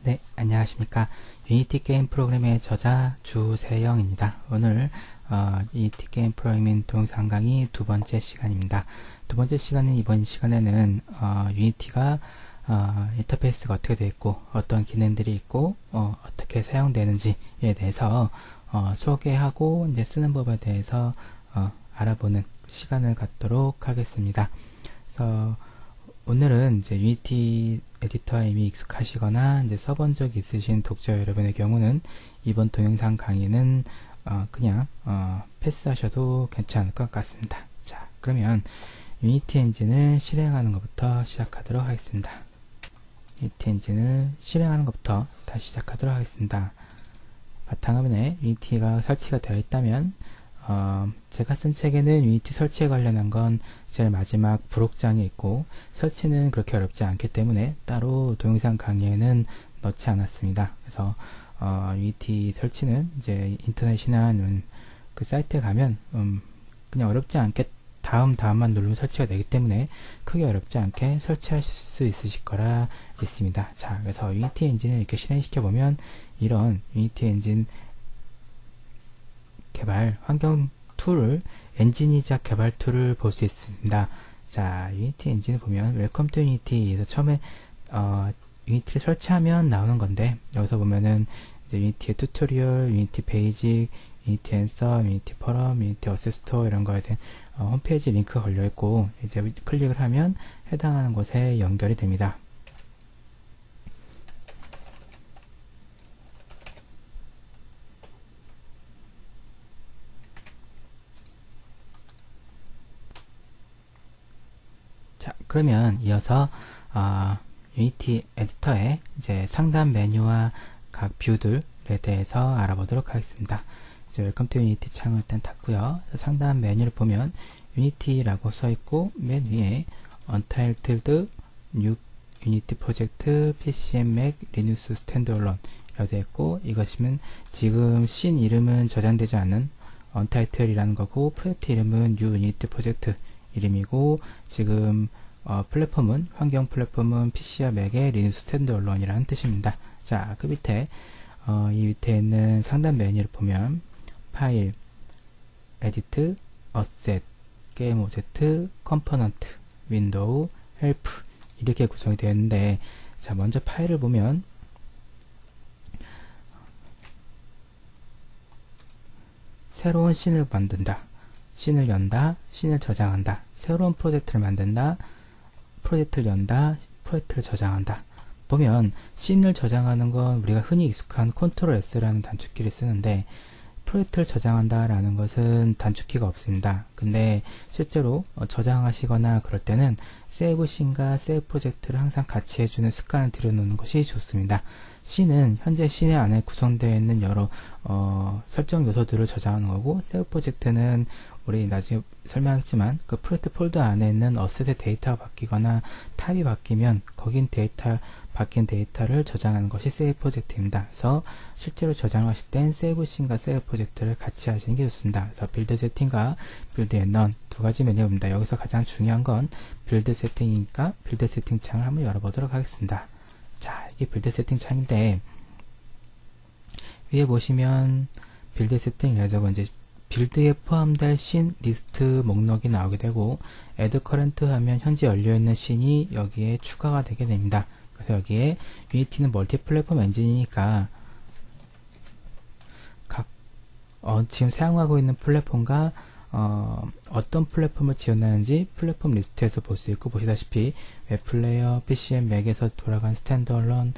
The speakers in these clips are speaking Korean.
네, 안녕하십니까. 유니티 게임 프로그램의 저자 주세영입니다. 오늘 유니티 게임 프로그래밍 동영상 강의 두 번째 시간입니다. 두 번째 시간은 이번 시간에는 유니티가 인터페이스가 어떻게 되어 있고 어떤 기능들이 있고 어떻게 사용되는지에 대해서 소개하고 이제 쓰는 법에 대해서 알아보는 시간을 갖도록 하겠습니다. 그래서 오늘은 이제 유니티 에디터에 이미 익숙하시거나 이제 써본 적이 있으신 독자 여러분의 경우는 이번 동영상 강의는 그냥 패스하셔도 괜찮을 것 같습니다. 자, 그러면 유니티 엔진을 실행하는 것부터 시작하도록 하겠습니다. 유니티 엔진을 실행하는 것부터 다시 시작하도록 하겠습니다. 바탕화면에 유니티가 설치가 되어 있다면 제가 쓴 책에는 유니티 설치에 관련한 건 제일 마지막 부록장에 있고 설치는 그렇게 어렵지 않기 때문에 따로 동영상 강의에는 넣지 않았습니다. 그래서 유니티 설치는 이제 인터넷이나 그 사이트에 가면 그냥 어렵지 않게 다음만 누르면 설치가 되기 때문에 크게 어렵지 않게 설치하실 수 있으실 거라 믿습니다. 자, 그래서 유니티 엔진을 이렇게 실행시켜 보면 이런 유니티 엔진 개발 환경 툴을 엔진이자 개발 툴을 볼 수 있습니다. 자, 유니티 엔진을 보면 웰컴 투 유니티에서 처음에 유니티를 설치하면 나오는 건데 여기서 보면은 이제 유니티의 튜토리얼, 유니티 베이직, 유니티 앤서, 유니티 포럼, 유니티 어시스터 이런 거에 대한 홈페이지 링크가 걸려 있고 이제 클릭을 하면 해당하는 곳에 연결이 됩니다. 자, 그러면 이어서 유니티 에디터의 이제 상단 메뉴와 각 뷰들에 대해서 알아보도록 하겠습니다. 이제 웰컴 투 유니티 창을 일단 닫고요. 상단 메뉴를 보면 유니티라고 써 있고 맨 위에 Untitled New Unity Project PCM Mac Linux Standalone 이라고 되어 있고 이것이면 지금 씬 이름은 저장되지 않은 Untitled이라는 거고 프로젝트 이름은 New Unity Project 이름이고 지금 플랫폼은 환경 플랫폼은 PC와 맥의 리눅스 스탠드얼론이라는 뜻입니다. 자, 그 밑에 이 밑에 있는 상단 메뉴를 보면 파일, 에디트, 어셋, 게임 오브젝트, 컴포넌트, 윈도우, 헬프 이렇게 구성이 되어 있는데 자, 먼저 파일을 보면 새로운 씬을 만든다, 씬을 연다, 씬을 저장한다, 새로운 프로젝트를 만든다, 프로젝트를 연다, 프로젝트를 저장한다. 보면 씬을 저장하는 건 우리가 흔히 익숙한 컨트롤 S라는 단축키를 쓰는데 프로젝트를 저장한다 라는 것은 단축키가 없습니다. 근데 실제로 저장하시거나 그럴 때는 세이브 씬과 세이브 프로젝트를 항상 같이 해주는 습관을 들여놓는 것이 좋습니다. 씬은 현재 씬 안에 구성되어 있는 여러 설정 요소들을 저장하는 거고 세이브 프로젝트는 우리 나중에 설명하겠지만 그 프로젝트 폴더 안에 있는 어셋의 데이터가 바뀌거나 탑이 바뀌면 거긴 바뀐 데이터를 저장하는 것이 세이브 프로젝트입니다. 그래서 실제로 저장하실 땐 세이브 씬과 세이브 프로젝트를 같이 하시는 게 좋습니다. 그래서 빌드 세팅과 빌드 앤 넌 두 가지 메뉴입니다. 여기서 가장 중요한 건 빌드 세팅이니까 빌드 세팅 창을 한번 열어보도록 하겠습니다. 자, 이게 빌드 세팅 창인데 위에 보시면 빌드 세팅이라서 이제 빌드에 포함될 씬 리스트 목록이 나오게 되고 add current 하면 현재 열려있는 씬이 여기에 추가가 되게 됩니다. 그래서 여기에 유니티는 멀티 플랫폼 엔진이니까 각 지금 사용하고 있는 플랫폼과 어떤 플랫폼을 지원하는지 플랫폼 리스트에서 볼 수 있고 보시다시피 웹플레이어, PCM, 맥에서 돌아간 스탠드얼론,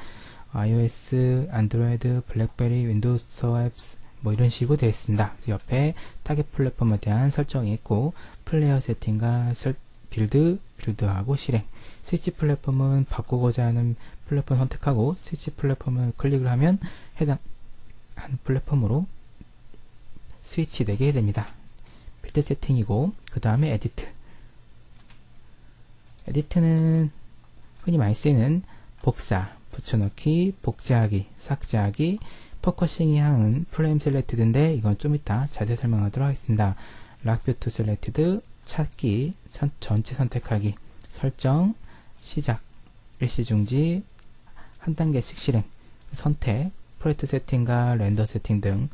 iOS, 안드로이드, 블랙베리, 윈도우 스토어 앱스 뭐 이런 식으로 되어 있습니다. 그래서 옆에 타겟 플랫폼에 대한 설정이 있고 플레이어 세팅과 빌드하고 실행 스위치 플랫폼은 바꾸고자 하는 플랫폼 선택하고 스위치 플랫폼을 클릭을 하면 해당하는 플랫폼으로 스위치 되게 됩니다. 빌드 세팅이고 그 다음에 에디트는 흔히 많이 쓰이는 복사, 붙여넣기, 복제하기, 삭제하기 포커싱이 하는 프레임 셀렉티드인데 이건 좀 이따 자세히 설명하도록 하겠습니다. 락뷰 투 셀렉티드, 찾기, 전체 선택하기, 설정, 시작, 일시 중지, 한 단계씩 실행 선택, 프로젝트 세팅과 렌더 세팅 등,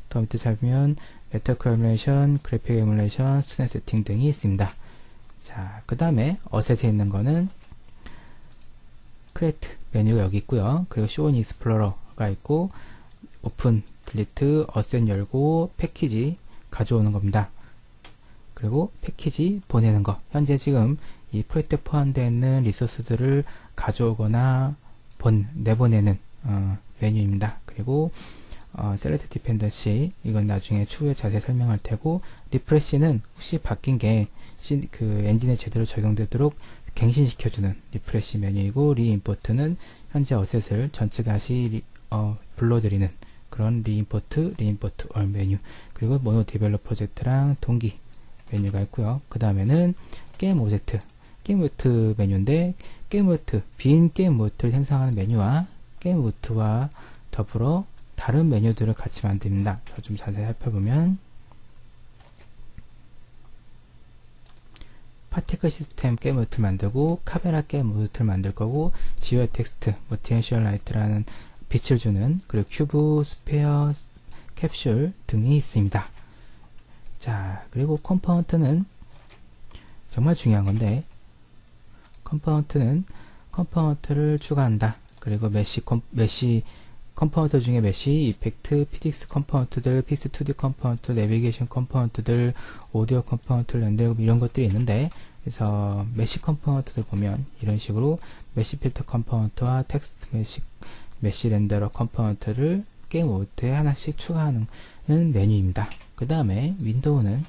더 밑에 잡으면 네트워크 에뮬레이션, 그래픽 에뮬레이션, 스냅 세팅 등이 있습니다. 자, 그 다음에 어셋에 있는 거는 크리에이트 메뉴가 여기 있고요. 그리고 쇼인 익스플로러가 있고, 오픈, 딜리트, 어셋 열고, 패키지 가져오는 겁니다. 그리고 패키지 보내는 거. 현재 지금 이 프로젝트에 포함되어 있는 리소스들을 가져오거나 내보내는 메뉴입니다. 그리고 셀렉트 디펜던시, 이건 나중에 추후에 자세히 설명할 테고, 리프레시는 혹시 바뀐 게 그 엔진에 제대로 적용되도록 갱신시켜주는 리프레시 메뉴이고, 리임포트는 현재 어셋을 전체 다시 불러들이는 그런 리임포트 올 메뉴, 그리고 모노 디벨롭 프로젝트랑 동기 메뉴가 있고요. 그 다음에는 게임 오젝트 메뉴인데, 게임 오젝트, 빈 게임 오젝트를 생성하는 메뉴와 게임 오젝트와 더불어 다른 메뉴들을 같이 만듭니다. 좀 자세히 살펴보면, 파티클 시스템 게임 오젝트를 만들고, 카메라 게임 오젝트를 만들 거고, 지오의 텍스트, 디엔시얼 라이트라는 빛을 주는, 그리고 큐브, 스페어, 캡슐 등이 있습니다. 자, 그리고 컴포넌트는 정말 중요한 건데, 컴포넌트를 추가한다. 그리고 메시 컴포넌트 중에 메시, 이펙트, 피직스 컴포넌트들, 픽스 2D 컴포넌트, 내비게이션 컴포넌트들, 오디오 컴포넌트, 렌더 이런 것들이 있는데, 그래서 메시 컴포넌트들 보면 이런 식으로 메시 필터 컴포넌트와 텍스트 메시 렌더러 컴포넌트를 게임 오젝트에 하나씩 추가하는 메뉴입니다. 그 다음에 윈도우는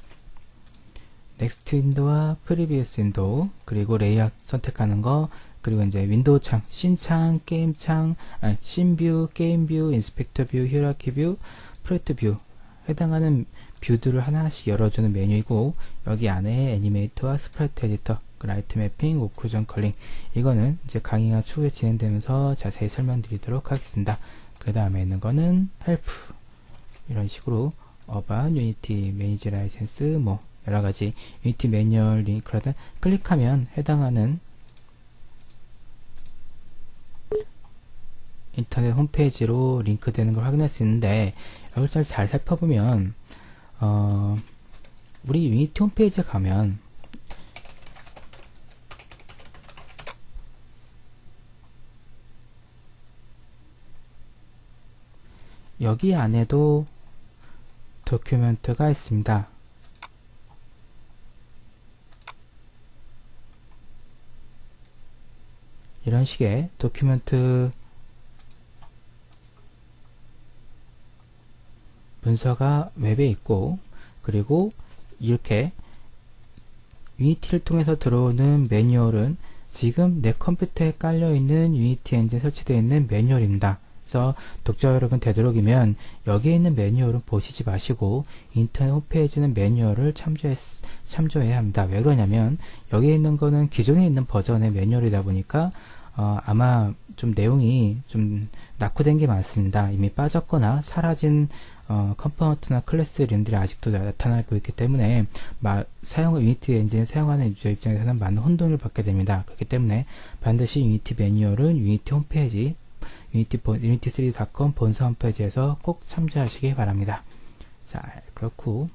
넥스트 윈도우와 프리비어스 윈도우, 그리고 레이아웃 선택하는 거, 그리고 이제 윈도우 창, 신창, 게임 창, 신뷰, 게임 뷰, 인스펙터 뷰, 히어라키 뷰, 프로젝트 뷰, 해당하는 뷰들을 하나씩 열어주는 메뉴이고, 여기 안에 애니메이터와 스프라이트 에디터, 라이트 매핑, 오클루전 컬링, 이거는 이제 강의가 추후에 진행되면서 자세히 설명드리도록 하겠습니다. 그 다음에 있는 거는 헬프, 이런 식으로 어반, 유니티, 매니지 라이센스, 뭐 여러가지 유니티 매뉴얼 링크라든 클릭하면 해당하는 인터넷 홈페이지로 링크되는 걸 확인할 수 있는데, 여기를 잘 살펴보면 우리 유니티 홈페이지에 가면 여기 안에도 도큐멘트가 있습니다. 이런 식의 도큐멘트 문서가 웹에 있고, 그리고 이렇게 유니티를 통해서 들어오는 매뉴얼은 지금 내 컴퓨터에 깔려있는 유니티 엔진 설치되어 있는 매뉴얼입니다. 그래서 독자 여러분 되도록이면 여기에 있는 매뉴얼은 보시지 마시고 인터넷 홈페이지는 매뉴얼을 참조해야 합니다. 왜 그러냐면 여기에 있는 거는 기존에 있는 버전의 매뉴얼이다 보니까 아마 좀 내용이 좀 낙후된 게 많습니다. 이미 빠졌거나 사라진 컴포넌트나 클래스 이름들이 아직도 나타나고 있기 때문에 유니티 엔진을 사용하는 유저 입장에서는 많은 혼동을 받게 됩니다. 그렇기 때문에 반드시 유니티 매뉴얼은 유니티 홈페이지 unity3.com 본사 홈페이지에서 꼭 참조하시기 바랍니다. 자, 그렇고,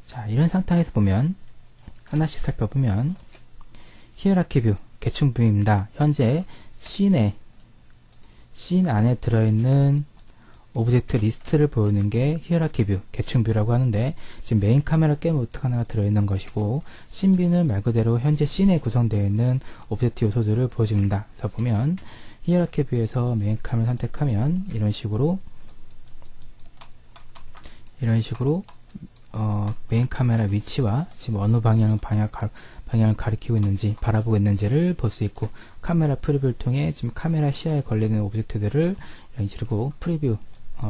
자, 이런 상태에서 보면 하나씩 살펴보면 히어라키 뷰, 계층 뷰입니다. 현재 씬 안에 들어있는 오브젝트 리스트를 보여주는 게 히어라키 뷰, 계층 뷰라고 하는데, 지금 메인 카메라 게임 오브젝트 하나가 들어있는 것이고, 씬 뷰는 말 그대로 현재 씬에 구성되어 있는 오브젝트 요소들을 보여줍니다. 그래서 보면 히어라키 뷰에서 메인 카메라 선택하면 이런 식으로 메인 카메라 위치와 지금 어느 방향을 가리키고 있는지, 바라보고 있는지를 볼 수 있고, 카메라 프리뷰를 통해 지금 카메라 시야에 걸리는 오브젝트들을 이런 식으로 프리뷰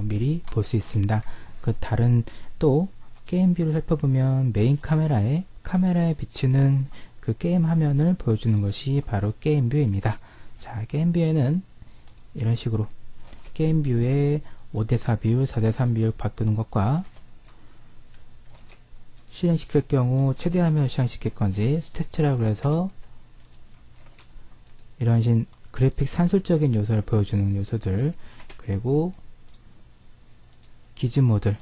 미리 볼 수 있습니다. 그 다른 또 게임 뷰를 살펴보면 메인 카메라에 비치는 그 게임 화면을 보여주는 것이 바로 게임 뷰입니다. 자, 게임 뷰에는 이런 식으로 게임 뷰의 5대4 비율, 4대3 비율 바꾸는 것과 실행시킬 경우 최대 화면을 실행시킬 건지, 스태츠라고 해서 이런 식 그래픽 산술적인 요소를 보여주는 요소들, 그리고 기즈모들,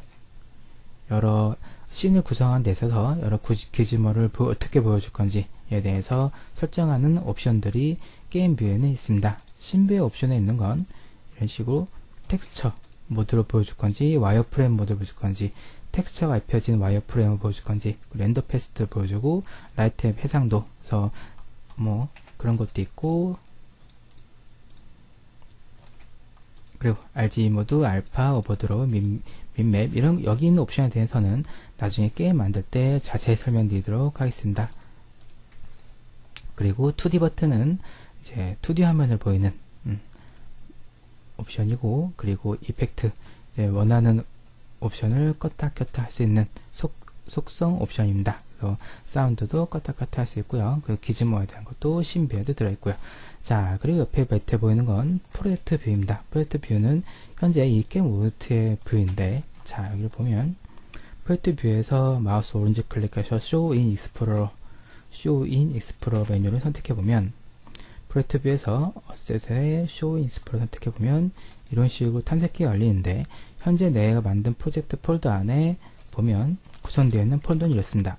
여러 씬을 구성한 데 있어서 여러 기즈모를 어떻게 보여줄 건지에 대해서 설정하는 옵션들이 게임 뷰에는 있습니다. 신뷰의 옵션에 있는 건 이런 식으로 텍스처 모드로 보여줄 건지, 와이어프레임 모드로 보여줄 건지, 텍스처가 입혀진 와이어프레임을 보여줄 건지, 렌더 패스트 보여주고, 라이트 앱 해상도, 그래서 뭐 그런 것도 있고, 그리고 RGB 모드, 알파, 오버드로우, 민맵, 이런 여기 있는 옵션에 대해서는 나중에 게임 만들 때 자세히 설명드리도록 하겠습니다. 그리고 2D 버튼은 이제 2D 화면을 보이는 옵션이고, 그리고 이펙트, 이제 원하는 옵션을 껐다 켰다 할 수 있는 속성 옵션입니다. 그래서 사운드도 껐다 켰다 할 수 있고요. 그리고 기즈모에 대한 것도 신비에도 들어있고요. 자, 그리고 옆에 밑에 보이는 건 프로젝트 뷰입니다. 프로젝트 뷰는 현재 이 게임 오브젝트의 뷰인데, 자, 여기를 보면 프로젝트 뷰에서 마우스 오른쪽 클릭해서 Show in Explorer 메뉴를 선택해보면, 프로젝트 뷰에서 어셋에 Show in Explorer 선택해보면 이런 식으로 탐색기가 열리는데, 현재 내가 만든 프로젝트 폴더 안에 보면 구성되어 있는 폴더는 이렇습니다.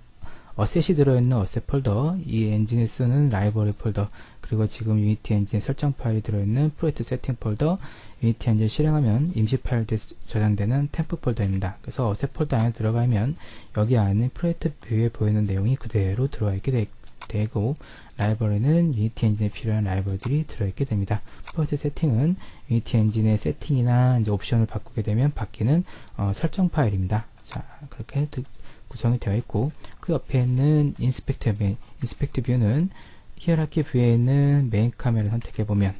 어셋이 들어있는 어셋 폴더, 이 엔진에 쓰는 라이브러리 폴더, 그리고 지금 유니티 엔진 설정 파일이 들어있는 프로젝트 세팅 폴더, 유니티 엔진 실행하면 임시 파일들이 저장되는 템프 폴더입니다. 그래서 어셋 폴더 안에 들어가면 여기 안에 프로젝트 뷰에 보이는 내용이 그대로 들어와 있게 되고, 라이브러리는 유니티 엔진에 필요한 라이브러리들이 들어있게 됩니다. 프로젝트 세팅은 유니티 엔진의 세팅이나 이제 옵션을 바꾸게 되면 바뀌는 설정 파일입니다. 자, 그렇게 구성이 되어 있고, 그 옆에 있는 인스펙트 뷰는 히어라키 뷰에 있는 메인 카메라를 선택해보면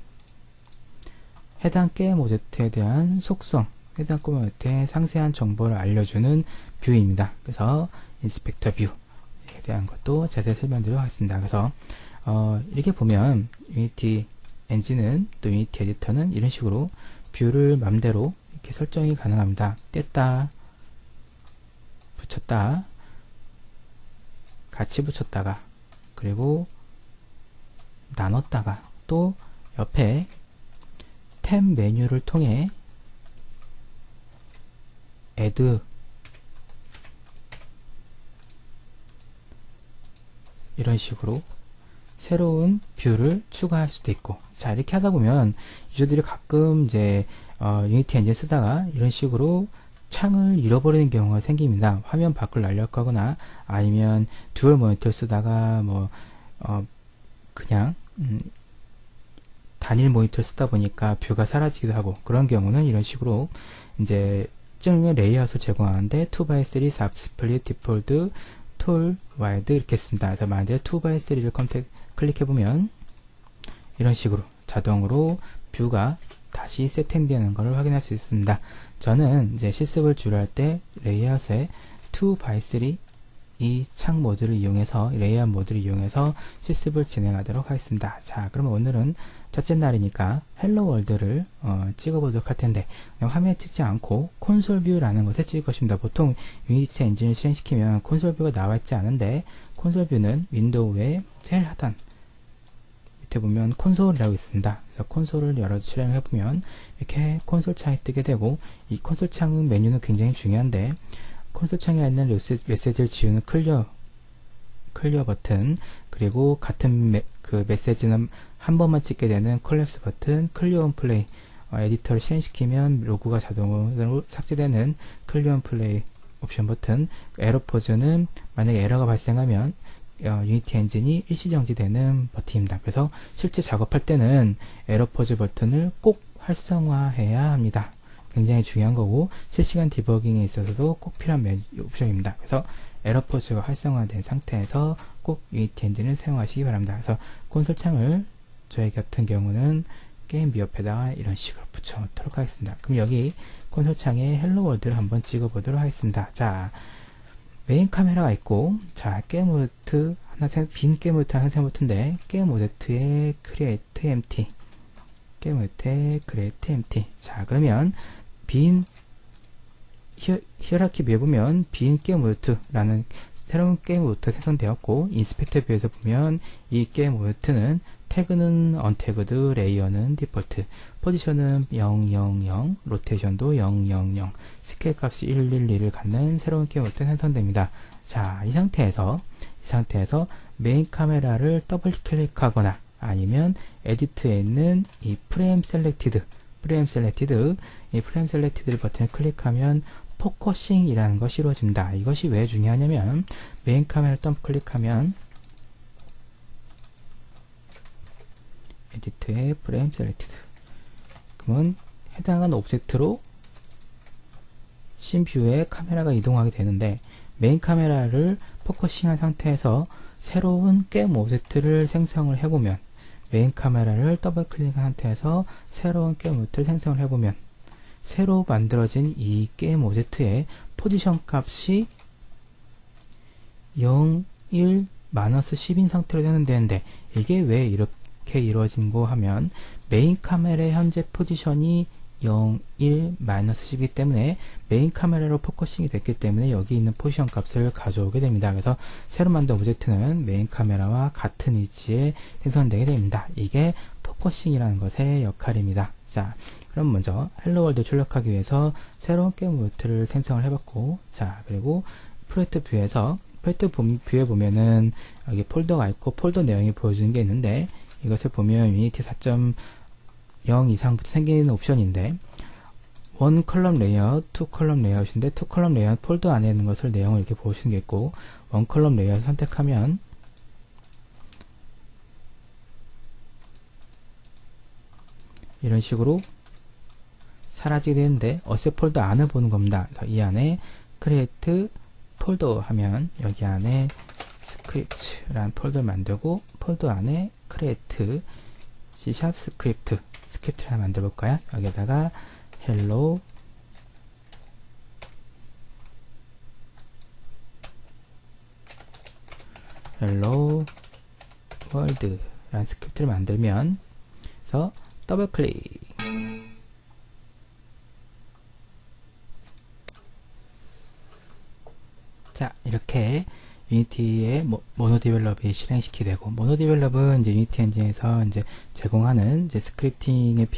해당 게임 오브젝트에 대한 속성, 해당 게임 오브젝트의 상세한 정보를 알려주는 뷰입니다. 그래서 인스펙터 뷰에 대한 것도 자세히 설명드리도록 하겠습니다. 그래서 이렇게 보면 유니티 엔진은 또 유니티 에디터는 이런 식으로 뷰를 맘대로 이렇게 설정이 가능합니다. 뗐다, 붙였다, 같이 붙였다가, 그리고 나눴다가, 또 옆에 탭 메뉴를 통해 add 이런 식으로 새로운 뷰를 추가할 수도 있고, 자, 이렇게 하다 보면 유저들이 가끔 이제 유니티 엔진 쓰다가 이런 식으로 창을 잃어버리는 경우가 생깁니다. 화면 밖을 날려고 하거나, 아니면 듀얼 모니터를 쓰다가 그냥 단일 모니터를 쓰다 보니까 뷰가 사라지기도 하고, 그런 경우는 이런 식으로 이제 특정의 레이아웃을 제공하는데 2x3 subsplit default 톨 와이드 이렇게 씁니다. 그래서 만약에 2x3를 클릭해보면 이런 식으로 자동으로 뷰가 다시 세팅되는 것을 확인할 수 있습니다. 저는 이제 실습을 주로 할 때 레이아웃에 2x3 이 창 모드를 이용해서, 레이아웃 모드를 이용해서 실습을 진행하도록 하겠습니다. 자, 그러면 오늘은 첫째 날이니까 헬로 월드를 찍어보도록 할 텐데, 그냥 화면에 찍지 않고 콘솔 뷰라는 것에 찍을 것입니다. 보통 유니티 엔진을 실행시키면 콘솔 뷰가 나와 있지 않은데, 콘솔 뷰는 윈도우의 제일 하단 밑에 보면 콘솔이라고 있습니다. 그래서 콘솔을 열어 실행을 해보면 이렇게 콘솔 창이 뜨게 되고, 이 콘솔 창 메뉴는 굉장히 중요한데, 콘솔 창에 있는 메시지를 지우는 클리어 버튼, 그리고 같은 그 메시지는 한 번만 찍게 되는 콜랩스 버튼, 클리어 온 플레이, 에디터를 실행시키면 로그가 자동으로 삭제되는 클리어 온 플레이 옵션 버튼, 에러 포즈는 만약에 에러가 발생하면 유니티 엔진이 일시정지되는 버튼입니다. 그래서 실제 작업할 때는 에러 포즈 버튼을 꼭 활성화해야 합니다. 굉장히 중요한 거고, 실시간 디버깅에 있어서도 꼭 필요한 옵션입니다. 그래서 에러 포즈가 활성화된 상태에서 꼭 유니티 엔진을 사용하시기 바랍니다. 그래서 콘솔 창을 저희 같은 경우는 게임 뷰 옆에다가 이런 식으로 붙여 놓도록 하겠습니다. 그럼 여기 콘솔 창에 헬로 월드를 한번 찍어 보도록 하겠습니다. 자, 메인 카메라가 있고, 자, 게임 오브젝트 빈 게임 오브젝트 하나 생각부터인데, 게임 오브젝트의 create empty, 게임 오브젝트의 create empty. 자, 그러면 빈 히어라키 뷰에 보면 빈 게임 오브젝트라는 새로운 게임 오브젝트가 생성되었고, 인스펙터 뷰에서 보면 이 게임 오브젝트는 태그는 언태그드, 레이어는 디폴트, 포지션은 000, 로테이션도 000, 스케일 값이 112를 갖는 새로운 게임 오브젝트 생성됩니다. 자, 이 상태에서 메인 카메라를 더블 클릭하거나 아니면 에디트에 있는 이 프레임 셀렉티드 버튼을 클릭하면 포커싱이라는 것이 이루어집니다. 이것이 왜 중요하냐면 메인 카메라를 더블 클릭하면 에디트의 프레임 셀렉티드, 그러면 해당하는 오브젝트로 씬뷰에 카메라가 이동하게 되는데, 메인 카메라를 포커싱한 상태에서 새로운 게임 오브젝트를 생성을 해보면, 메인 카메라를 더블 클릭한 상태에서 새로운 게임 오브젝트를 생성을 해보면 새로 만들어진 이 게임 오브젝트의 포지션 값이 0, 1, 마이너스 10인 상태로 되는데, 이게 왜 이렇게 이루어진고 하면 메인 카메라의 현재 포지션이 0, 1, 마이너스 10이기 때문에 메인 카메라로 포커싱이 됐기 때문에 여기 있는 포지션 값을 가져오게 됩니다. 그래서 새로 만든 오브젝트는 메인 카메라와 같은 위치에 생성되게 됩니다. 이게 포커싱이라는 것의 역할입니다. 자, 그럼 먼저 헬로월드 출력하기 위해서 새로운 게임 오브젝트를 생성을 해봤고, 자, 그리고 프로젝트 뷰에 보면은 여기 폴더가 있고 폴더 내용이 보여주는 게 있는데, 이것을 보면 유니티 4.0 이상부터 생기는 옵션인데, 1 컬럼 레이아웃, 2 컬럼 레이아웃인데 2 컬럼 레이아웃 폴더 안에 있는 것을 내용을 이렇게 보시는 게 있고, 1 컬럼 레이아웃 선택하면 이런 식으로 사라지게 되는데, 어셋 폴더 안을 보는 겁니다. 그래서 이 안에 create 폴더 하면 여기 안에 스크립트라는 폴더를 만들고, 폴더 안에 create C# 스크립트를 하나 만들어 볼까요? 여기다가 hello world 라는 스크립트를 만들면, 그래서 더블 클릭, 자, 이렇게 유니티의 모노 디벨롭이 실행시키게 되고, 모노 디벨롭은 이제 유니티 엔진에서 이제 제공하는 이제 스크립팅에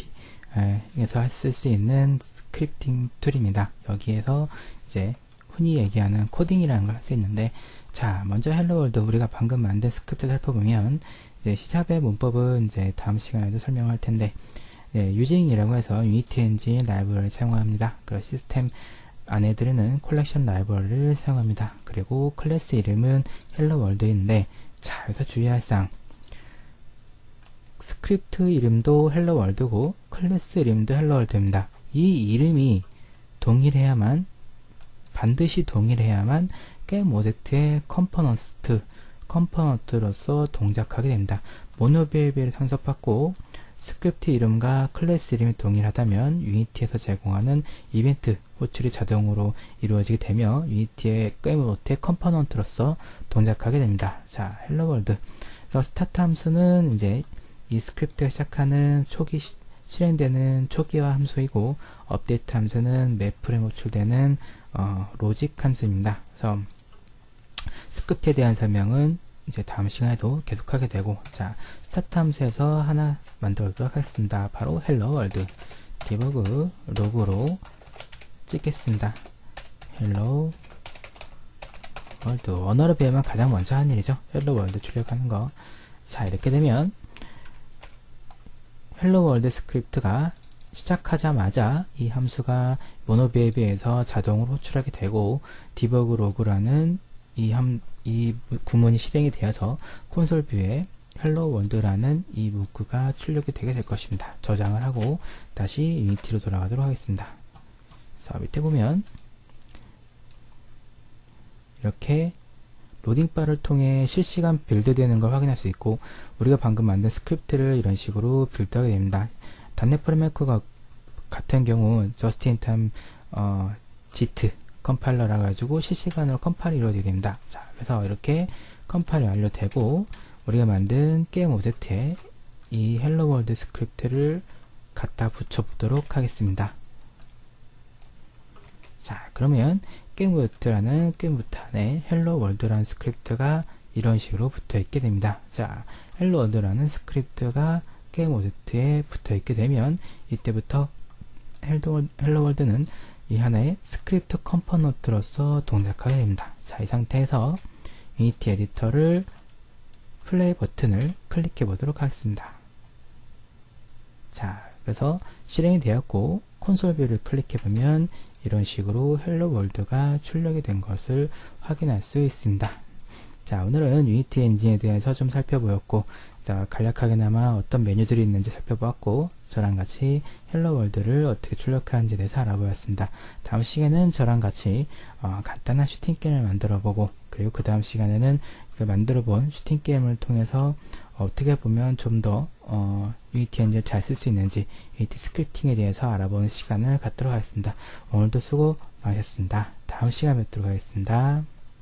에서 쓸 수 있는 스크립팅 툴입니다. 여기에서 이제 흔히 얘기하는 코딩이라는 걸 할 수 있는데, 자, 먼저 헬로월드 우리가 방금 만든 스크립트 살펴보면, 이제 C샵의 문법은 이제 다음 시간에도 설명할 텐데, 유징이라고 해서 유니티 엔진 라이브러리를 사용합니다. 그리고 시스템 안에 들어있는 콜렉션 라이브러리를 사용합니다. 그리고 클래스 이름은 헬로월드인데, 자, 여기서 주의할 사항, 스크립트 이름도 헬로월드고 클래스 이름도 헬로월드입니다. 이 이름이 반드시 동일해야만 게임 오브젝트의 컴포넌트로서 동작하게 됩니다. 모노비헤비어를 상습받고 스크립트 이름과 클래스 이름이 동일하다면 유니티에서 제공하는 이벤트 호출이 자동으로 이루어지게 되며 유니티의 게임 오브젝트의 컴포넌트로서 동작하게 됩니다. 자, 헬로월드. 그래서 스타트 함수는 이제 이 스크립트가 시작하는 실행되는 초기화 함수이고, 업데이트 함수는 매 프레임 호출되는 로직 함수입니다. 그래서 스크립트에 대한 설명은 이제 다음 시간에도 계속하게 되고, 자, 스타트 함수에서 하나 만들어 보도록 하겠습니다. 바로 헬로 월드 디버그 로그로 찍겠습니다. 헬로 월드, 언어를 배우면 가장 먼저 하는 일이죠. 헬로 월드 출력하는 거. 자, 이렇게 되면 헬로 월드 스크립트가 시작하자마자 이 함수가 모노비헤비어에서 자동으로 호출하게 되고, 디버그 로그라는 이 구문이 실행이 되어서 콘솔 뷰에 헬로 월드라는 이 문구가 출력이 되게 될 것입니다. 저장을 하고 다시 유니티로 돌아가도록 하겠습니다. 자, 밑에 보면 이렇게 로딩바를 통해 실시간 빌드되는 걸 확인할 수 있고, 우리가 방금 만든 스크립트를 이런 식으로 빌드하게 됩니다. .NET 프레임워크 같은 경우 Just in Time JIT 컴파일러라 가지고 실시간으로 컴파일이 이루어지게 됩니다. 자, 그래서 이렇게 컴파일이 완료되고 우리가 만든 게임 오브젝트에 이 헬로 월드 스크립트를 갖다 붙여 보도록 하겠습니다. 자, 그러면 게임 오브젝트라는 게임 오브젝트 안에 헬로 월드라는 스크립트가 이런 식으로 붙어 있게 됩니다. 자, 헬로 월드라는 스크립트가 게임 오젝트에 붙어 있게 되면 이때부터 헬로 월드는 이 하나의 스크립트 컴포넌트로서 동작하게 됩니다. 자, 이 상태에서 유니티 에디터를 플레이 버튼을 클릭해 보도록 하겠습니다. 자, 그래서 실행이 되었고 콘솔 뷰를 클릭해 보면 이런 식으로 헬로 월드가 출력이 된 것을 확인할 수 있습니다. 자, 오늘은 유니티 엔진에 대해서 좀 살펴보았고, 자, 간략하게나마 어떤 메뉴들이 있는지 살펴보았고, 저랑 같이 헬로 월드를 어떻게 출력하는지에 대해서 알아보았습니다. 다음 시간에는 저랑 같이 간단한 슈팅 게임을 만들어 보고, 그리고 그 다음 시간에는 그 만들어 본 슈팅 게임을 통해서 어떻게 보면 좀 더 유니티 엔진을 잘 쓸 수 있는지, 유니티 스크립팅에 대해서 알아보는 시간을 갖도록 하겠습니다. 오늘도 수고 많으셨습니다. 다음 시간에 뵙도록 하겠습니다.